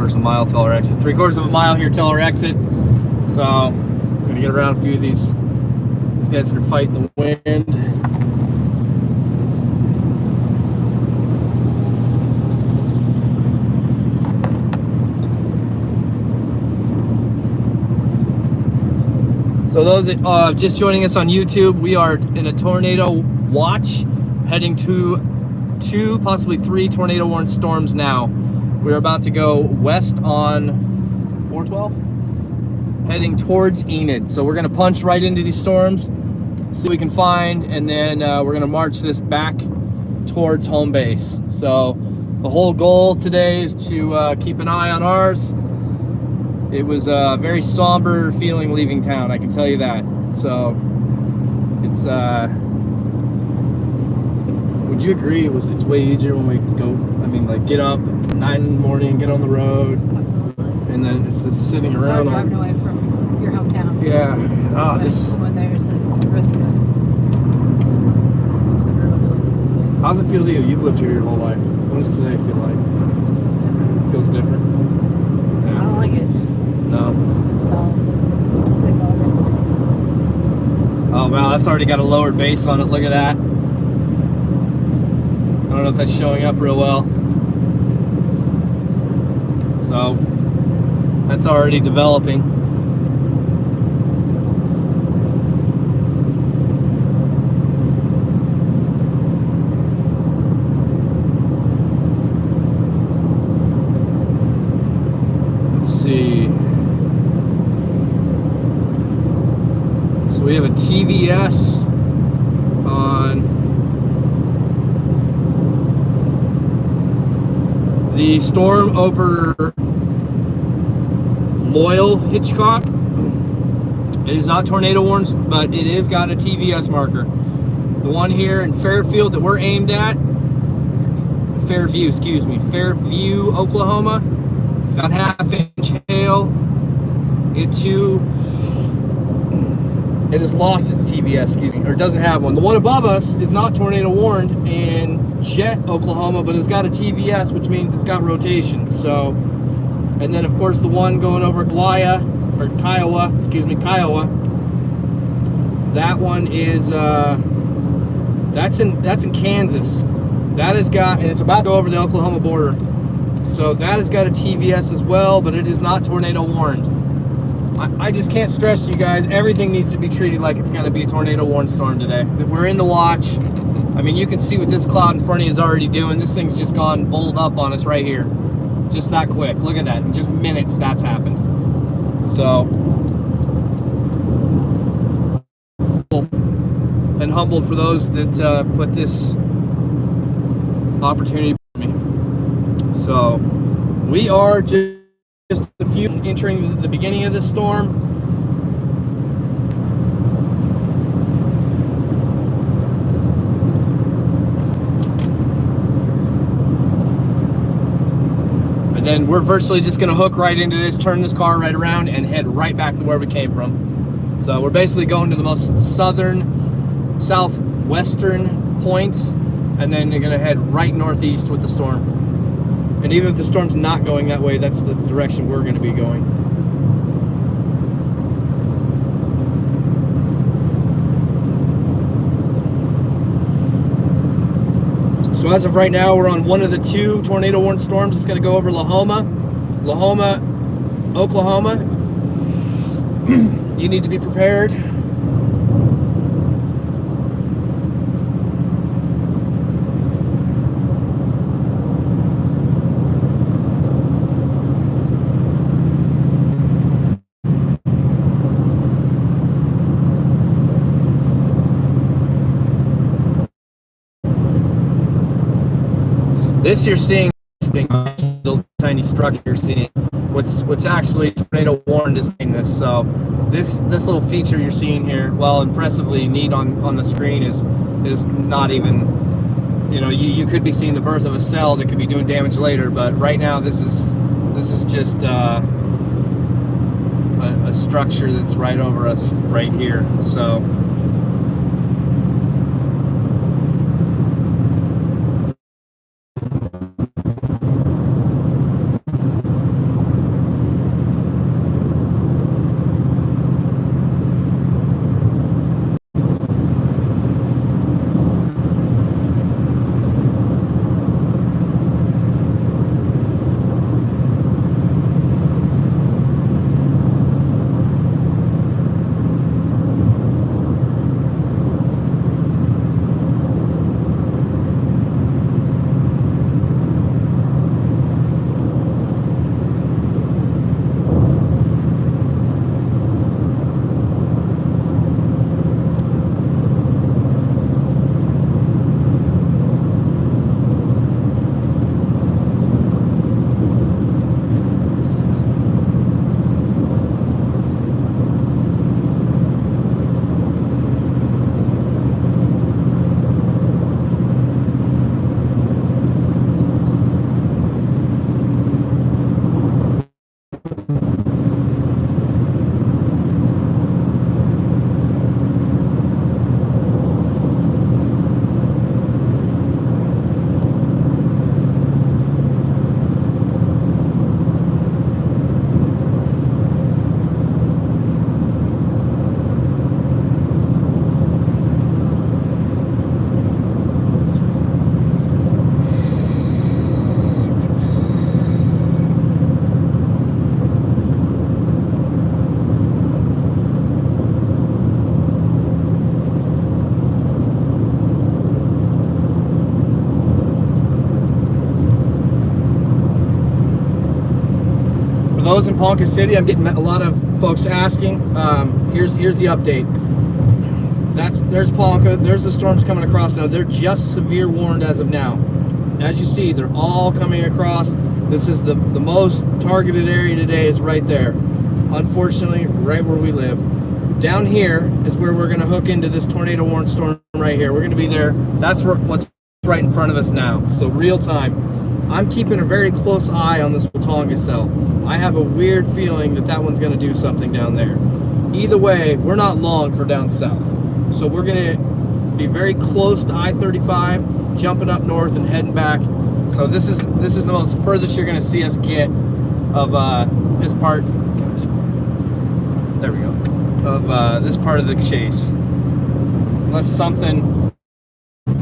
3/4 of a mile till our exit. 3/4 of a mile here till our exit. So I'm gonna get around a few of these guys that are fighting the wind. So those just joining us on YouTube, we are in a tornado watch, heading to 2, possibly 3 tornado warned storms now. We're about to go west on 412, heading towards Enid. So we're gonna punch right into these storms, see what we can find, and then we're gonna march this back towards home base. So the whole goal today is to keep an eye on ours. It was a very somber feeling leaving town, I can tell you that. So it's would you agree it's way easier when we go, I mean, like, get up at 9 in the morning, get on the road. Absolutely. And then it's sitting around driving away from your hometown. Yeah. Oh, when there's the risk of something like this today. How's it feel to you? You've lived here your whole life. What does today feel like? This feels different. It feels different? I don't like it. No. I felt sick all day. Oh wow, that's already got a lowered base on it. Look at that. I don't know if that's showing up real well. So that's already developing. Let's see. So we have a TVS on the storm over Loyal, Hitchcock. It is not tornado warned, but it is got a TVS marker. The one here in Fairfield that we're aimed at, Fairview, excuse me, Fairview, Oklahoma. It's got 1/2 inch hail. It has lost its TVS, excuse me, or it doesn't have one. The one above us is not tornado warned in Jet, Oklahoma, but it's got a TVS, which means it's got rotation. So, and then of course the one going over Kiowa, Kiowa. That one is that's in Kansas. That has got, and it's about to go over the Oklahoma border. So that has got a TVS as well, but it is not tornado warned. I just can't stress to you guys, everything needs to be treated like it's going to be a tornado warned storm today. We're in the watch. I mean, you can see what this cloud in front of you is already doing. This thing's just gone bowled up on us right here. Just that quick. Look at that. In just minutes, that's happened. So, and humbled for those that put this opportunity for me. So, we are just a few entering the beginning of this storm. And then we're virtually just going to hook right into this, turn this car right around, and head right back to where we came from. So we're basically going to the most southwestern point, and then you're going to head right northeast with the storm. And even if the storm's not going that way, that's the direction we're going to be going. So as of right now, we're on one of the 2 tornado warned storms. It's going to go over Lahoma, Oklahoma. You need to be prepared. This you're seeing, this thing, little tiny structure you're seeing. What's actually tornado warned is in this. So this little feature you're seeing here, while impressively neat on the screen, is not even, you know, you could be seeing the birth of a cell that could be doing damage later. But right now this is just a structure that's right over us right here. So. those in Ponca City, I'm getting a lot of folks asking. Here's the update. There's Ponca. There's the storms coming across now. They're just severe warned as of now. As you see, they're all coming across. This is the most targeted area today is right there. Unfortunately, right where we live. Down here is where we're going to hook into this tornado warned storm right here. We're going to be there. That's what's right in front of us now. So real time. I'm keeping a very close eye on this Watonga cell. I have a weird feeling that one's going to do something down there. Either way, we're not long for down south. So we're going to be very close to I-35, jumping up north and heading back. So this is the most furthest you're going to see us get of this part. Gosh, there we go. Of this part of the chase. Unless something. Oh,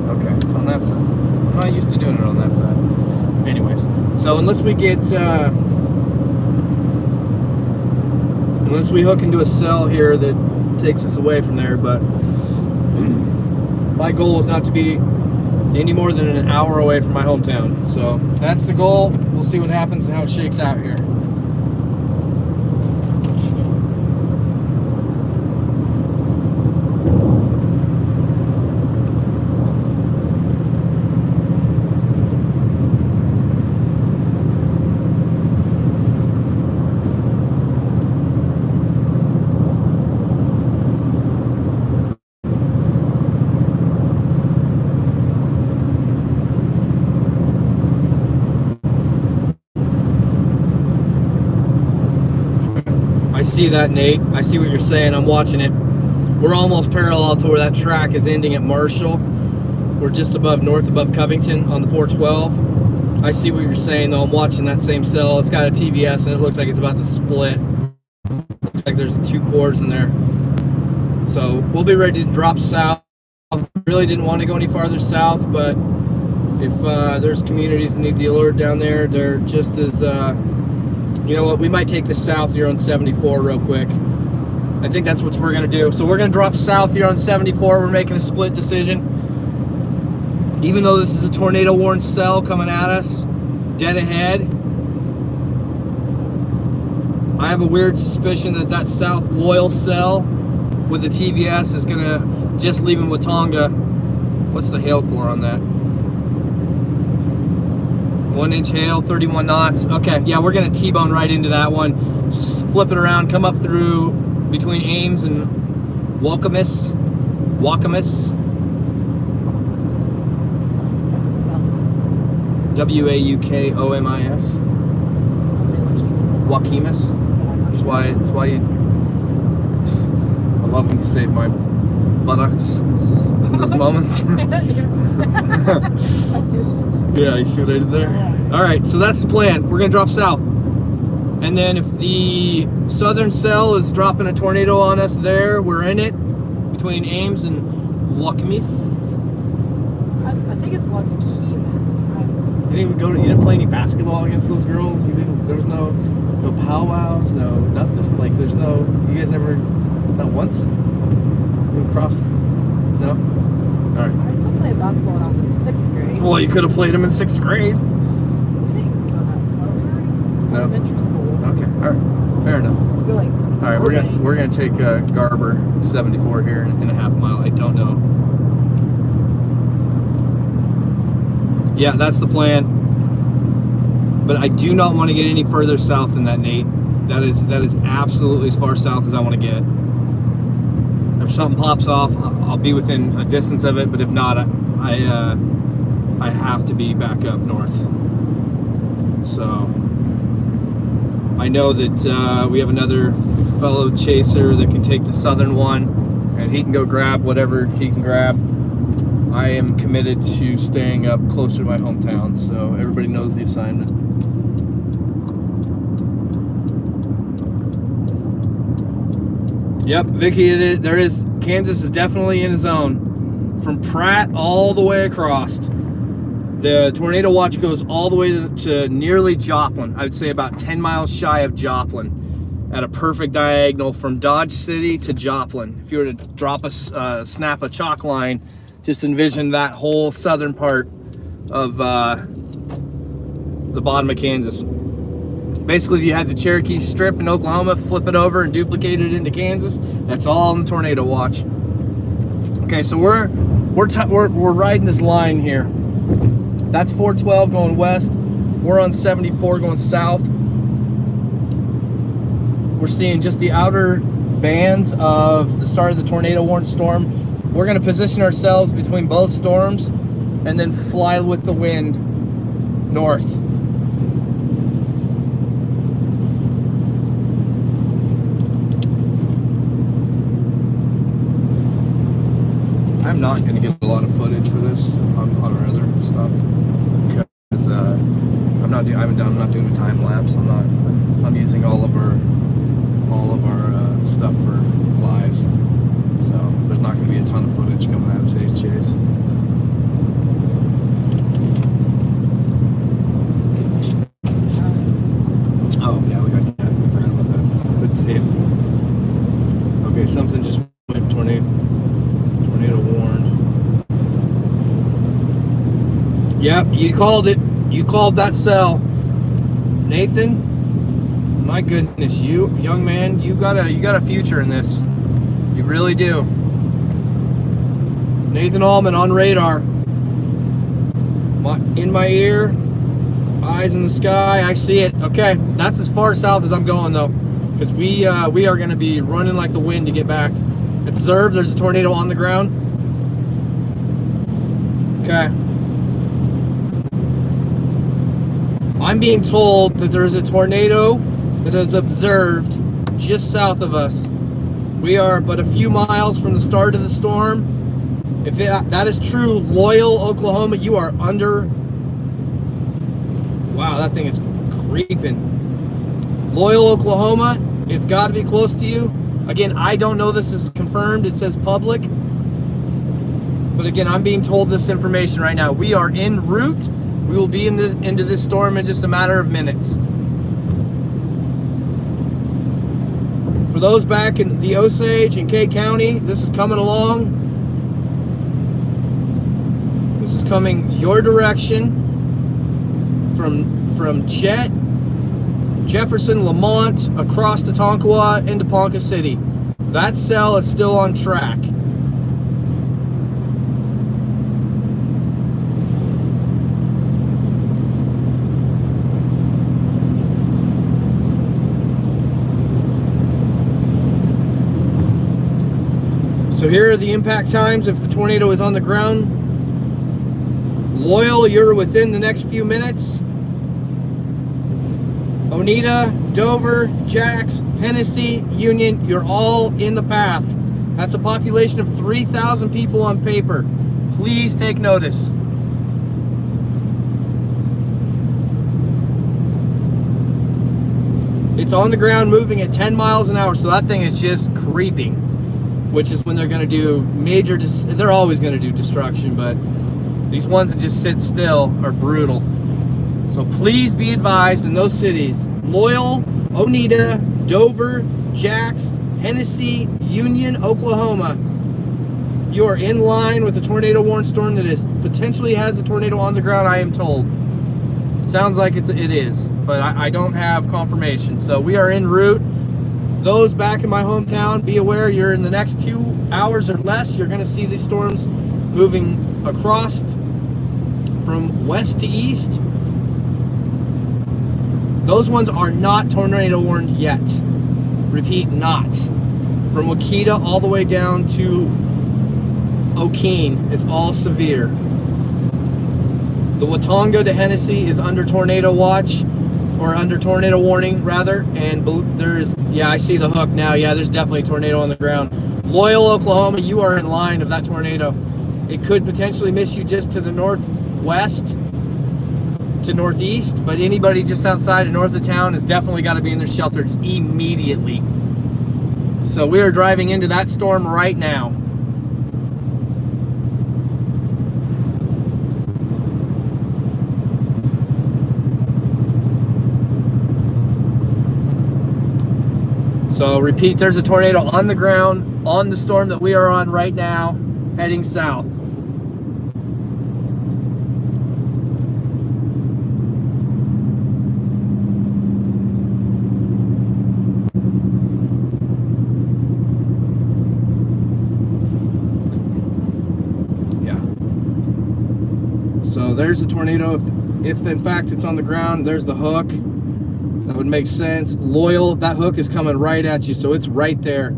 okay, it's on that side. I'm not used to doing it on that side. Anyways, so unless we hook into a cell here that takes us away from there, but my goal is not to be any more than an hour away from my hometown. So that's the goal. We'll see what happens and how it shakes out here. I see that, Nate. I see what you're saying. I'm watching it. We're almost parallel to where that track is ending at Marshall. We're just north above Covington on the 412. I see what you're saying, though. I'm watching that same cell. It's got a TVS, and it looks like it's about to split. Looks like there's 2 cores in there. So we'll be ready to drop south. Really didn't want to go any farther south, but if there's communities that need the alert down there, they're just as... you know what, we might take the south here on 74 real quick. I think that's what we're going to do. So we're going to drop south here on 74. We're making a split decision. Even though this is a tornado warned cell coming at us, dead ahead, I have a weird suspicion that South Loyal cell with the TVS is going to just leave in Watonga. What's the hail core on that? 1-inch hail, 31 knots. Okay, yeah, we're gonna T-bone right into that one. Flip it around, come up through between Ames and Waukomis. W-A-U-K-O-M-I-S. Waukemis. That's why you... I love when you save my buttocks in those moments. Yeah, you see what I did there? All right, so that's the plan. We're gonna drop south. And then if the southern cell is dropping a tornado on us there, we're in it between Ames and Waukemis. I think it's Waukemis. You didn't play any basketball against those girls? There was no powwows, no nothing? Like there's no, you guys never, not once? You crossed, no? All right. I still played basketball when I was in 6th grade. Well, you could have played them in 6th grade. We didn't go that far. No. Elementary school. Okay, all right, fair enough. We're like, all right, we're gonna take Garber 74 here in a half mile. I don't know. Yeah, that's the plan. But I do not want to get any further south than that, Nate. That is absolutely as far south as I want to get. If something pops off, I'll be within a distance of it. But if not, I have to be back up north. So I know that we have another fellow chaser that can take the southern one, and he can go grab whatever he can grab. I am committed to staying up closer to my hometown, so everybody knows the assignment. Yep, Vicky, Kansas is definitely in a zone. From Pratt all the way across. The tornado watch goes all the way to nearly Joplin. I would say about 10 miles shy of Joplin, at a perfect diagonal from Dodge City to Joplin. If you were to snap a chalk line, just envision that whole southern part of the bottom of Kansas. Basically, if you had the Cherokee Strip in Oklahoma, flip it over and duplicate it into Kansas, that's all in the tornado watch. Okay, so we're riding this line here. That's 412 going west. We're on 74 going south. We're seeing just the outer bands of the start of the tornado warned storm. We're going to position ourselves between both storms and then fly with the wind north. I'm not going to get a lot of footage for this on our other stuff because I'm not doing a time lapse. I'm using all of our stuff for lives. So there's not going to be a ton of footage coming out of today's chase. Oh yeah, we got that. I forgot about that. Good save. Okay, something just went tornado warned. Yep, you called it. You called that cell, Nathan. My goodness, you young man, you got a future in this. You really do. Nathan Allman on radar. In my ear, eyes in the sky. I see it. Okay, that's as far south as I'm going though, because we are going to be running like the wind to get back. It's observed. There's a tornado on the ground. Okay. I'm being told that there is a tornado that is observed just south of us. We are but a few miles from the start of the storm. If that is true, Loyal, Oklahoma, you are under. Wow, that thing is creeping. Loyal, Oklahoma, it's got to be close to you. Again, I don't know this is confirmed. It says public. But again, I'm being told this information right now. We are en route. We will be into this storm in just a matter of minutes. For those back in the Osage and Kay County, this is coming along. This is coming your direction from Chet, Jefferson, Lamont, across to Tonkawa into Ponca City. That cell is still on track. So here are the impact times if the tornado is on the ground. Loyal, you're within the next few minutes. Oneida, Dover, Jax, Hennessy, Union, you're all in the path. That's a population of 3,000 people on paper. Please take notice. It's on the ground moving at 10 miles an hour, so that thing is just creeping, which is when they're going to do major, they're always going to do destruction, but these ones that just sit still are brutal. So please be advised in those cities, Loyal, Oneida, Dover, Jax, Hennessy, Union, Oklahoma, you are in line with a tornado warned storm that is potentially has a tornado on the ground, I am told. It sounds like it is, but I don't have confirmation. So we are en route. Those back in my hometown, be aware you're in the next 2 hours or less, you're going to see these storms moving across from west to east. Those ones are not tornado warned yet. Repeat, not. From Wakita all the way down to Okeen is all severe. The Watonga to Hennessy is under tornado watch, or under tornado warning rather, and there's, yeah, I see the hook now. Yeah, there's definitely a tornado on the ground. Loyal, Oklahoma, you are in line of that tornado. It could potentially miss you just to the northwest to northeast, but anybody just outside and north of town has definitely got to be in their shelters immediately. So we are driving into that storm right now. So repeat, there's a tornado on the ground on the storm that we are on right now, heading south. So there's a tornado. If in fact it's on the ground, there's the hook. That would make sense. Loyal, that hook is coming right at you, so it's right there.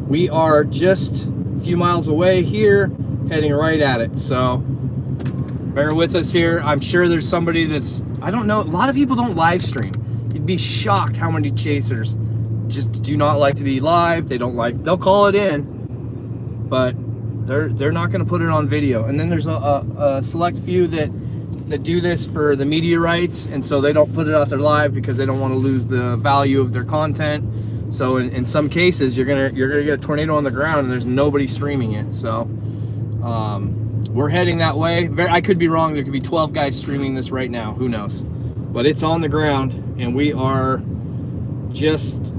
We are just a few miles away here, heading right at it. So bear with us here. I'm sure there's somebody that's, I don't know, a lot of people don't live stream. You'd be shocked how many chasers just do not like to be live. They don't like, they'll call it in, but they're not going to put it on video. And then there's a select few that do this for the media rights, and so they don't put it out there live because they don't want to lose the value of their content. So in some cases, you're gonna get a tornado on the ground and there's nobody streaming it. So we're heading that way. I could be wrong. There could be 12 guys streaming this right now. Who knows? But it's on the ground, and we are just,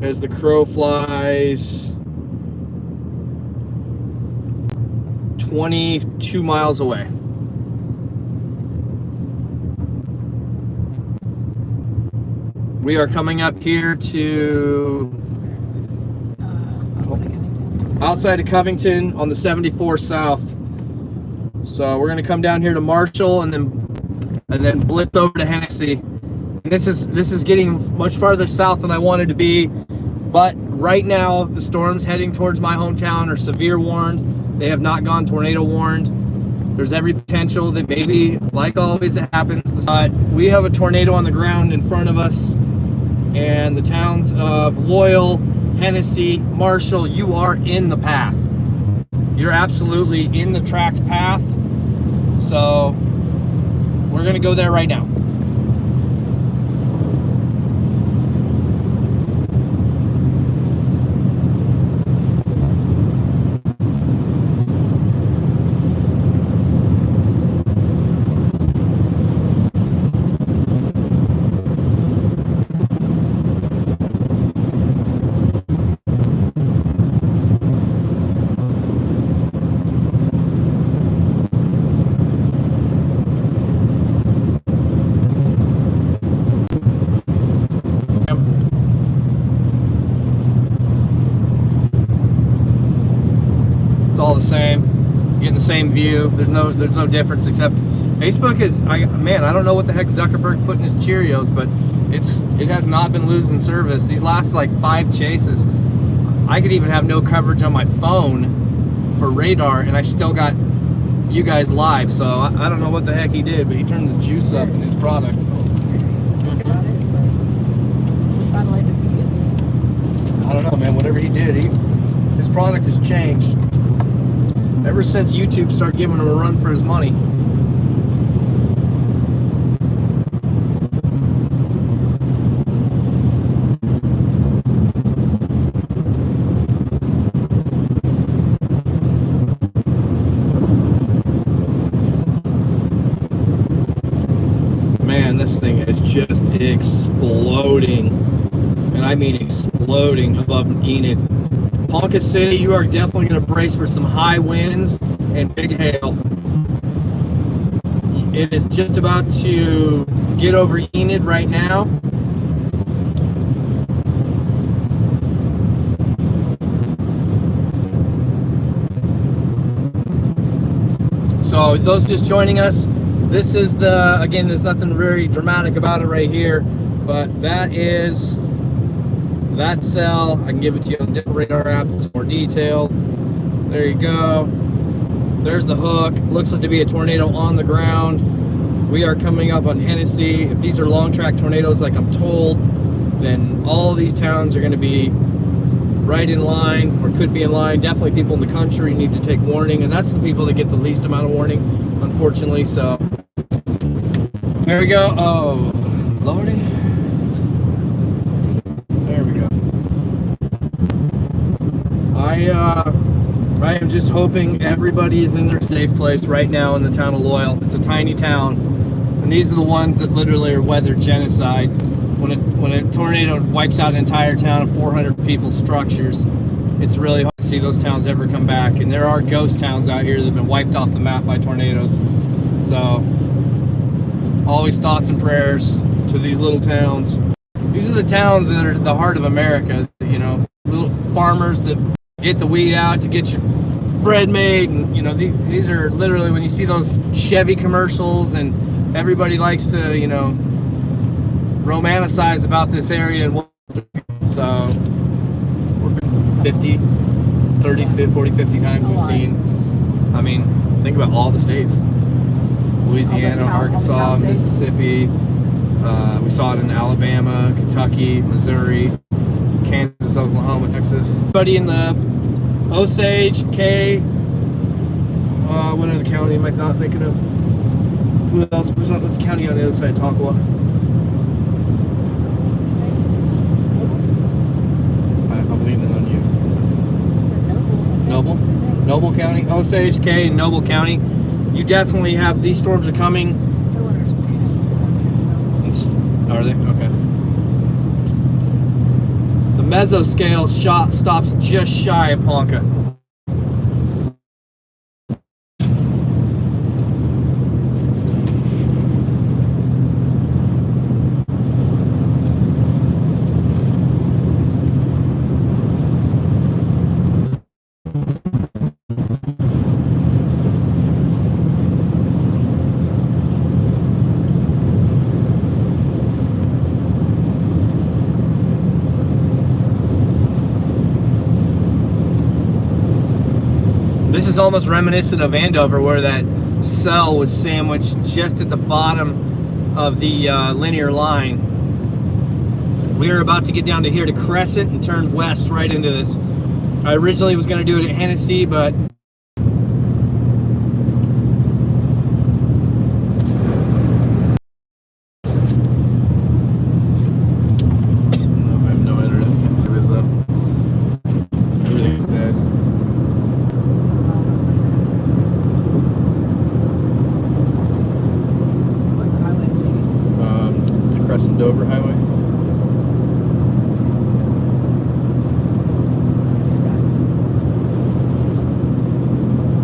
as the crow flies, 22 miles away. We are coming up here to outside of Covington on the 74 South. So we're gonna come down here to Marshall and then blitz over to Hennessy. And this is getting much farther south than I wanted to be, but right now the storms heading towards my hometown are severe warned. They have not gone tornado warned. There's every potential that maybe, like always, it happens. But we have a tornado on the ground in front of us. And the towns of Loyal, Hennessy, Marshall, you are in the path. You're absolutely in the tracked path. So we're gonna go there right now. All the same, getting the same view. There's no difference, except Facebook is, man, I don't know what the heck Zuckerberg put in his Cheerios, but it has not been losing service. These last like 5 chases, I could even have no coverage on my phone for radar, and I still got you guys live. So I don't know what the heck he did, but he turned the juice up in his product. I don't know, man. Whatever he did, his product has changed. Ever since YouTube started giving him a run for his money. Man, this thing is just exploding. And I mean exploding above Enid. Ponca City, you are definitely going to brace for some high winds and big hail. It is just about to get over Enid right now. So those just joining us, this is again, there's nothing very dramatic about it right here, but that is that cell. I can give it to you on the different radar app. It's more detailed. There you go. There's the hook. Looks like to be a tornado on the ground. We are coming up on Hennessy. If these are long track tornadoes like I'm told, then all of these towns are going to be right in line, or could be in line. Definitely people in the country need to take warning, and that's the people that get the least amount of warning, unfortunately. So there we go. Oh, Lordy. I am just hoping everybody is in their safe place right now in the town of Loyal. It's a tiny town, and these are the ones that literally are weather genocide. When a tornado wipes out an entire town of 400 people's structures, it's really hard to see those towns ever come back. And there are ghost towns out here that have been wiped off the map by tornadoes. So always thoughts and prayers to these little towns. These are the towns that are the heart of America, you know, little farmers that get the weed out to get your bread made, and you know these are literally when you see those Chevy commercials, and everybody likes to, you know, romanticize about this area. And so we're 50, 30, 40, 50 times we've seen. I mean, think about all the states. Louisiana, Arkansas, Mississippi. We saw it in Alabama, Kentucky, Missouri, Kansas, Oklahoma, Texas. Everybody in the Osage, K. What other county am I not thinking of? Who else? What's the county on the other side of Tonkawa? I'm leaning on you, sister. Noble? Noble County? Osage, K, Noble County. You definitely have, these storms are coming. Are they? Okay. The mesoscale stops just shy of Ponca. This is almost reminiscent of Andover, where that cell was sandwiched just at the bottom of the linear line. We are about to get down to here to Crescent and turn west right into this. I originally was going to do it at Hennessy, but I have no internet. Can't do this though. Everything's dead. The Crescent Dover Highway.